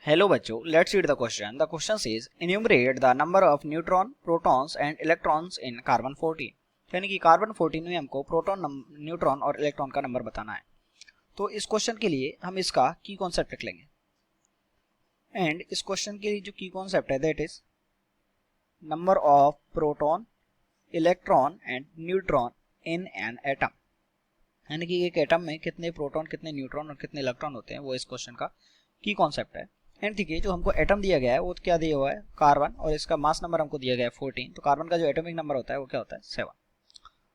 Hello बच्चों, let's read the question. The question says enumerate the number of neutron, protons and electrons in carbon 14. यानी कि carbon 14 में हमको proton, neutron और electron का number बताना है. तो इस क्वेश्चन के लिए हम इसका की कॉन्सेप्ट लिख लेंगे. एंड इस क्वेश्चन के लिए जो की कॉन्सेप्ट है that is number of proton, electron and neutron in an atom. यानी कि एक एटम में कितने प्रोटॉन, कितने न्यूट्रॉन और कितने इलेक्ट्रॉन होते हैं, वो इस क्वेश्चन का की कॉन्सेप्ट है. एंड देखिए, जो हमको एटम दिया गया है वो क्या दिया हुआ है, कार्बन, और इसका मास नंबर हमको दिया गया है 14. तो कार्बन का जो एटॉमिक नंबर होता है वो क्या होता है, 7.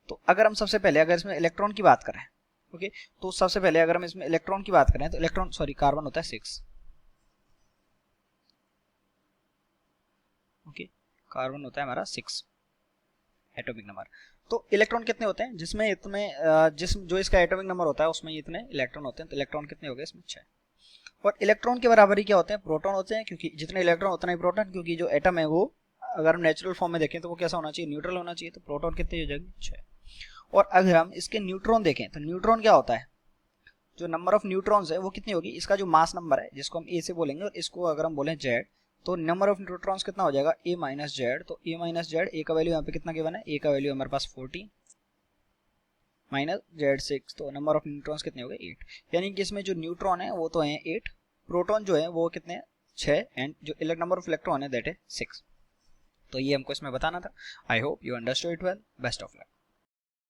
तो अगर हम सबसे पहले अगर इसमें इलेक्ट्रॉन की बात करें, ओके, तो सबसे पहले अगर हम इसमें इलेक्ट्रॉन की बात करें तो इलेक्ट्रॉन कार्बन होता है 6. ओके, कार्बन होता है हमारा 6 एटॉमिक नंबर. तो इलेक्ट्रॉन कितने होते हैं, जिसमें इतने जो इसका एटॉमिक नंबर होता है उसमें इतने इलेक्ट्रॉन होते हैं. तो इलेक्ट्रॉन कितने हो गए इसमें, 6. और इलेक्ट्रॉन के बराबर ही क्या होते हैं, प्रोटॉन होते हैं, क्योंकि जितने इलेक्ट्रॉन उतना ही प्रोटॉन. क्योंकि जो एटम है वो अगर हम नेचुरल फॉर्म में देखें तो वो कैसा होना चाहिए, न्यूट्रल होना चाहिए. तो प्रोटॉन कितने हो जाएंगे, 6. और अगर हम इसके न्यूट्रॉन देखें तो न्यूट्रॉन क्या होता है, जो नंबर ऑफ न्यूट्रॉन्स है वो कितनी होगी, इसका जो मास नंबर है जिसको हम ए से बोलेंगे और इसको अगर हम बोलें जेड, तो नंबर ऑफ न्यूट्रॉन्स कितना हो जाएगा, ए माइनस जेड. तो ए माइनस जेड, ए का वैल्यू यहाँ पे कितना गिवन है, ए का वैल्यू हमारे पास 14 माइनस जेड 6. तो नंबर ऑफ न्यूट्रॉन्स कितने हो गए, 8. यानी कि इसमें जो न्यूट्रॉन है वो तो है 8, प्रोटॉन जो है वो कितने, 6, एंड जो नंबर ऑफ इलेक्ट्रॉन है दैट है 6. तो ये हमको इसमें बताना था. I hope you understood it well. Best of luck.